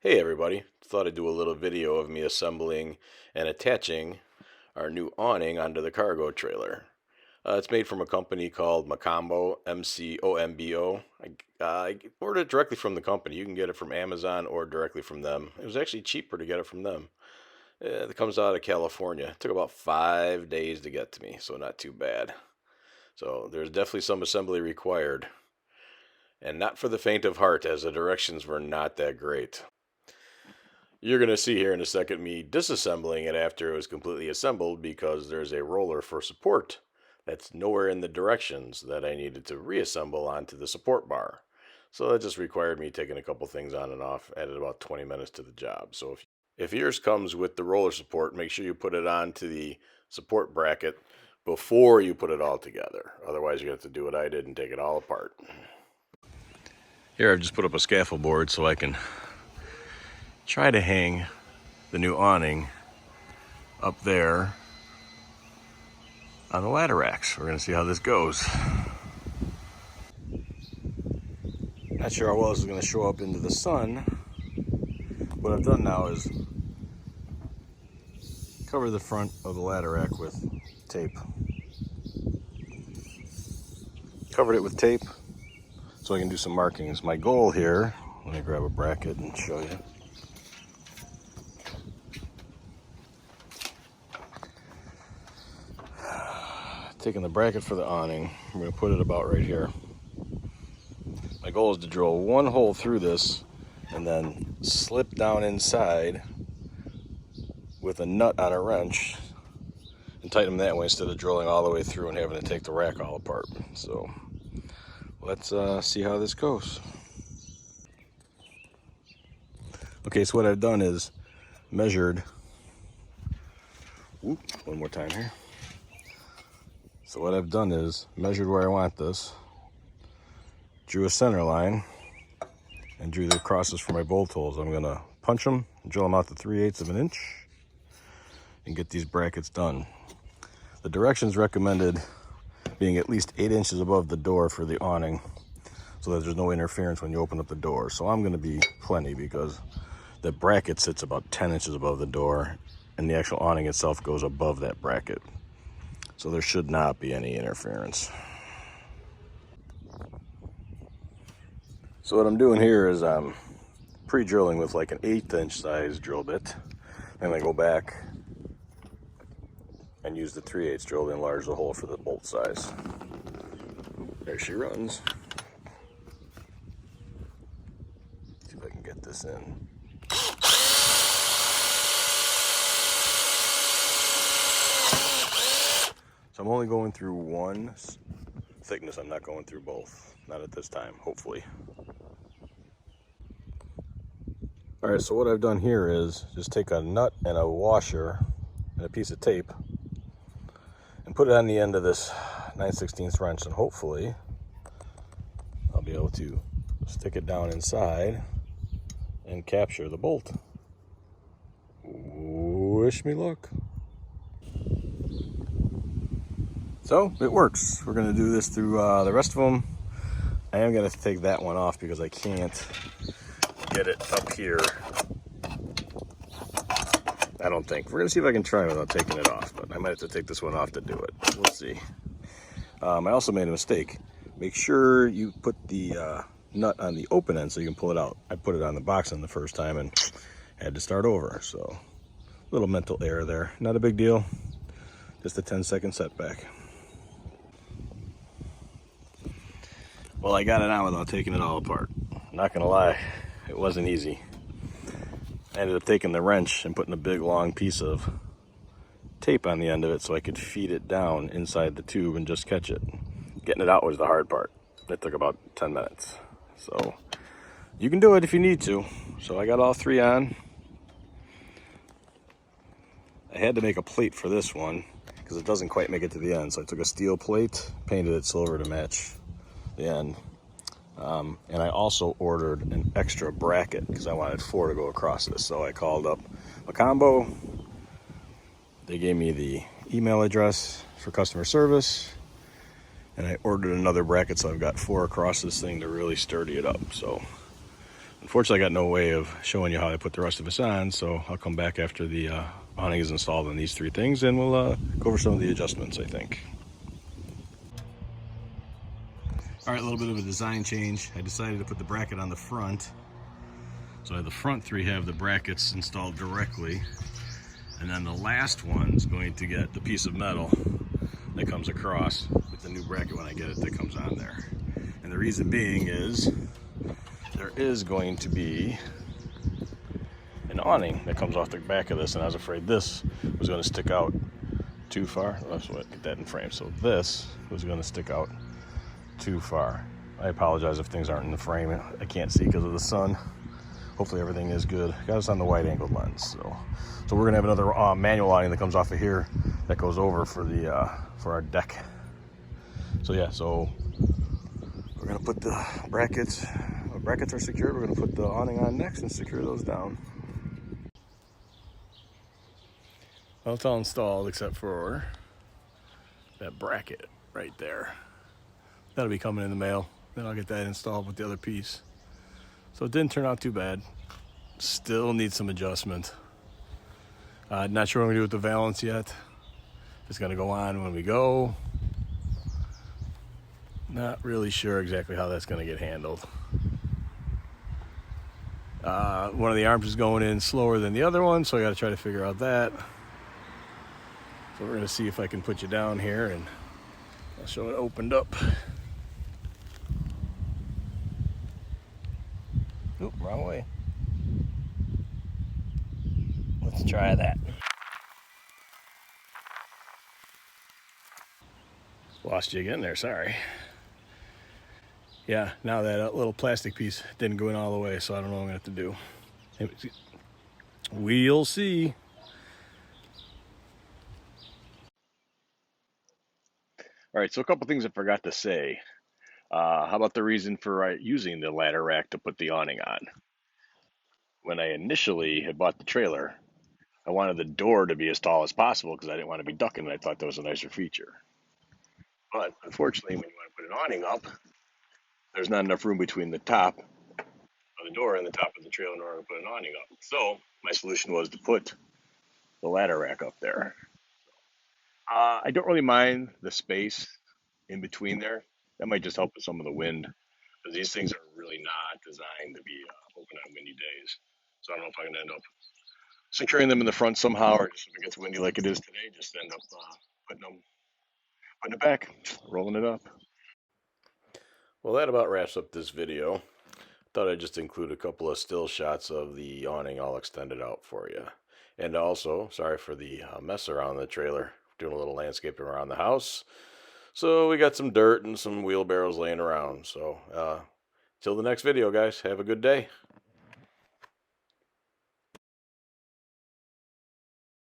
Hey everybody, thought I'd do a little video of me assembling and attaching our new awning onto the cargo trailer. It's made from a company called Mcombo, Mcombo. I ordered it directly from the company. You can get it from Amazon or directly from them. It was actually cheaper to get it from them. It comes out of California. It took about 5 days to get to me, so not too bad. So there's definitely some assembly required. And not for the faint of heart, as the directions were not that great. You're going to see here in a second me disassembling it after it was completely assembled because there's a roller for support that's nowhere in the directions that I needed to reassemble onto the support bar. So that just required me taking a couple things on and off, added about 20 minutes to the job. So if yours comes with the roller support, make sure you put it onto the support bracket before you put it all together. Otherwise, you have to do what I did and take it all apart. Here I've just put up a scaffold board so I can try to hang the new awning up there on the ladder racks. We're going to see how this goes. Not sure how well this is going to show up into the sun. What I've done now is cover the front of the ladder rack with tape. Covered it with tape so I can do some markings. My goal here, let me grab a bracket and show you. Taking the bracket for the awning, I'm going to put it about right here. My goal is to drill one hole through this and then slip down inside with a nut on a wrench and tighten them that way instead of drilling all the way through and having to take the rack all apart. So let's see how this goes. Okay, so what I've done is measured, one more time here. So what I've done is measured where I want this, drew a center line, and drew the crosses for my bolt holes. I'm going to punch them, drill them out to 3/8 of an inch, and get these brackets done. The directions recommended being at least 8 inches above the door for the awning so that there's no interference when you open up the door. So I'm going to be plenty because the bracket sits about 10 inches above the door and the actual awning itself goes above that bracket. So there should not be any interference. So what I'm doing here is I'm pre-drilling with like an 1/8 inch size drill bit. And I go back and use the 3/8 drill to enlarge the hole for the bolt size. There she runs. See if I can get this in. So I'm only going through one thickness. I'm not going through both. Not at this time, hopefully. All right, so what I've done here is just take a nut and a washer and a piece of tape and put it on the end of this 9/16 wrench, and hopefully I'll be able to stick it down inside and capture the bolt. Wish me luck. So it works. We're going to do this through the rest of them. I am going to take that one off because I can't get it up here. I don't think. We're going to see if I can try without taking it off, but I might have to take this one off to do it. We'll see. I also made a mistake. Make sure you put the nut on the open end so you can pull it out. I put it on the box end the first time and had to start over. So a little mental error there. Not a big deal. Just a 10-second setback. Well, I got it on without taking it all apart. Not gonna lie, it wasn't easy. I ended up taking the wrench and putting a big long piece of tape on the end of it so I could feed it down inside the tube and just catch it. Getting it out was the hard part. It took about 10 minutes. So you can do it if you need to. So I got all three on. I had to make a plate for this one because it doesn't quite make it to the end. So I took a steel plate, painted it silver to match the end. And I also ordered an extra bracket because I wanted 4 to go across this. So I called up Mcombo. They gave me the email address for customer service, and I ordered another bracket, so I've got 4 across this thing to really sturdy it up. So Unfortunately, I got no way of showing you how I put the rest of this on, so I'll come back after the awning is installed on these 3 things, and we'll go over some of the adjustments, I think. All right, a little bit of a design change. I decided to put the bracket on the front. So the front 3 have the brackets installed directly, and then the last one's going to get the piece of metal that comes across with the new bracket when I get it that comes on there. And the reason being is there is going to be an awning that comes off the back of this, and I was afraid this was going to stick out too far. Let's get that in frame. So this was going to stick out too far. I apologize if things aren't in the frame. I can't see because of the sun. Hopefully everything is good. Got us on the wide angle lens. So we're gonna have another manual awning that comes off of here that goes over for the for our deck. So yeah, so we're gonna put the brackets. The brackets are secured. We're gonna put the awning on next and secure those down. Well, it's all installed except for that bracket right there. That'll be coming in the mail. Then I'll get that installed with the other piece. So it didn't turn out too bad. Still needs some adjustment. Not sure what I'm gonna do with the valance yet. It's gonna go on when we go. Not really sure exactly how that's gonna get handled. One of the arms is going in slower than the other one, so I gotta try to figure out that. So we're gonna see if I can put you down here and I'll show it opened up. Oop, wrong way. Let's try that. Lost you again there, sorry. Yeah, now that little plastic piece didn't go in all the way, so I don't know what I'm gonna have to do. We'll see. All right, so a couple things I forgot to say. How about the reason for using the ladder rack to put the awning on? When I initially had bought the trailer, I wanted the door to be as tall as possible because I didn't want to be ducking, and I thought that was a nicer feature. But unfortunately, when you want to put an awning up, there's not enough room between the top of the door and the top of the trailer in order to put an awning up. So my solution was to put the ladder rack up there. I don't really mind the space in between there. That might just help with some of the wind, because these things are really not designed to be open on windy days. So I don't know if I'm going to end up securing them in the front somehow, or just if it gets windy like it is today, just end up putting it back, rolling it up. Well, that about wraps up this video. Thought I'd just include a couple of still shots of the awning all extended out for you. And also, sorry for the mess around the trailer. Doing a little landscaping around the house. So we got some dirt and some wheelbarrows laying around. So till the next video, guys, have a good day.